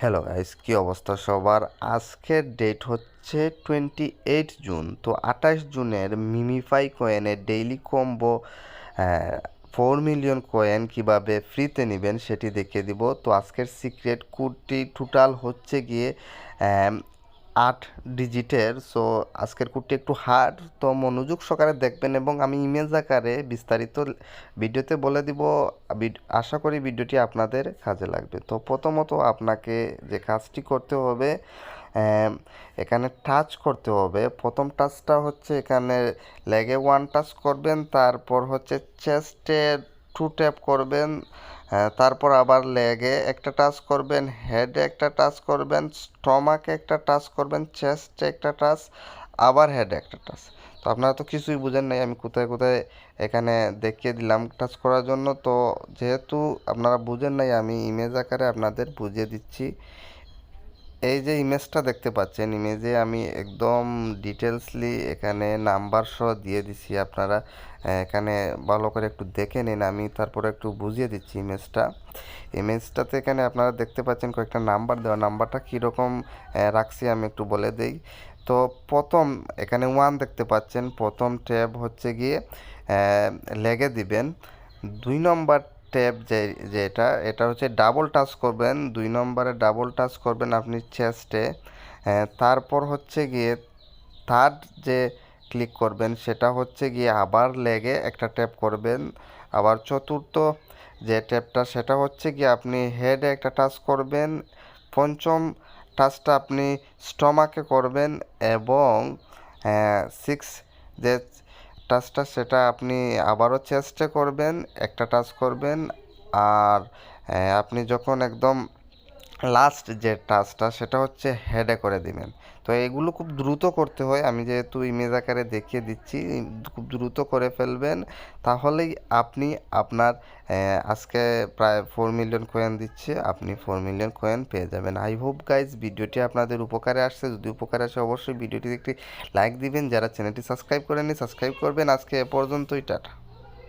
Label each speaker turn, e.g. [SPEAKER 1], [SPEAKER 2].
[SPEAKER 1] Hello guys, কি অবস্থা সবার? আজকের ডেট হচ্ছে 28 জুন। তো 28 জুনের মিমিফাই কয়েনের ডেইলি কম্বো 4 মিলিয়ন কয়েন কিভাবে ফ্রিতে নেবেন সেটি দেখিয়ে দিব। তো আজকের সিক্রেট কোডটি টোটাল হচ্ছে গিয়ে 8 ডিজিটের। সো আজকের কোডটি একটু হার্ড, তো মনোযোগ সহকারে দেখবেন এবং আমি ইমেজ আকারে বিস্তারিত ভিডিওতে বলে দিব। আশা করি ভিডিওটি আপনাদের কাজে লাগবে। তো প্রথমত আপনাকে যে কাজটি করতে হবে, আম, এখানে টাচ করতে হবে। প্রথম টাচটা হচ্ছে এখানে লেগে 1 টাচ করবেন, তারপর হচ্ছে চেস্টে 2 ট্যাপ করবেন, তারপর আবার লেগে একটা টাচ করবেন, হেডে একটা টাচ করবেন, স্টমাকে একটা টাচ করবেন, চেস্টে একটা টাচ, আবার হেডে একটা টাচ। তো আপনারা তো কিছুই বুঝেন নাই, আমি কোথায় কোথায় এখানে দেখিয়ে দিলাম টাচ করার জন্য। তো যেহেতু আপনারা বুঝেন নাই, আমি ইমেজ আকারে আপনাদের বুঝিয়ে দিচ্ছি। এই যে ইমেজটা দেখতে পাচ্ছেন, ইমেজে আমি একদম ডিটেলসলি এখানে নাম্বার সহ দিয়ে দিছি। আপনারা এখানে ভালো করে একটু দেখে নিন, আমি তারপরে একটু বুঝিয়ে দিচ্ছি ইমেজটাতে এখানে আপনারা দেখতে পাচ্ছেন কয়েকটা নাম্বার দেওয়া। নাম্বারটা কীরকম রাখছি আমি একটু বলে দেই। তো প্রথম এখানে 1 দেখতে পাচ্ছেন, প্রথম ট্যাব হচ্ছে গিয়ে লেগে দিবেন। 2 নম্বর ট্যাব যেটা এটা হচ্ছে ডাবল টাচ করবেন, 2 নম্বরে ডাবল টাচ করবেন আপনি চেস্টে। তারপর হচ্ছে গিয়ে থার্ড যে ক্লিক করবেন সেটা হচ্ছে গিয়ে আবার লেগে একটা ট্যাপ করবেন। আবার চতুর্থ যে ট্যাপটা সেটা হচ্ছে গিয়ে আপনি হেডে একটা টাচ করবেন। পঞ্চম টাচটা আপনি স্টমাকে করবেন এবং 6 যে টাচটা সেটা আপনি আবারও চেস্টে করবেন, একটা টাচ করবেন। আর আপনি যখন একদম লাস্ট যে টাচটা সেটা হচ্ছে হেডে করে দিবেন। তো এগুলো খুব দ্রুত করতে হয়, আমি যেহেতু ইমেজ আকারে দেখিয়ে দিচ্ছি, খুব দ্রুত করে ফেলবেন। তাহলেই আপনি আপনার আজকে প্রায় 4 মিলিয়ন কয়েন দিচ্ছে, আপনি 4 মিলিয়ন কয়েন পেয়ে যাবেন। আই হোপ গাইজ ভিডিওটি আপনাদের উপকারে আসছে। যদি উপকারে আসে অবশ্যই ভিডিওটিতে একটি লাইক দিবেন। যারা চ্যানেলটি সাবস্ক্রাইব করেননি সাবস্ক্রাইব করবেন। আজকে এ পর্যন্তই, টাটা।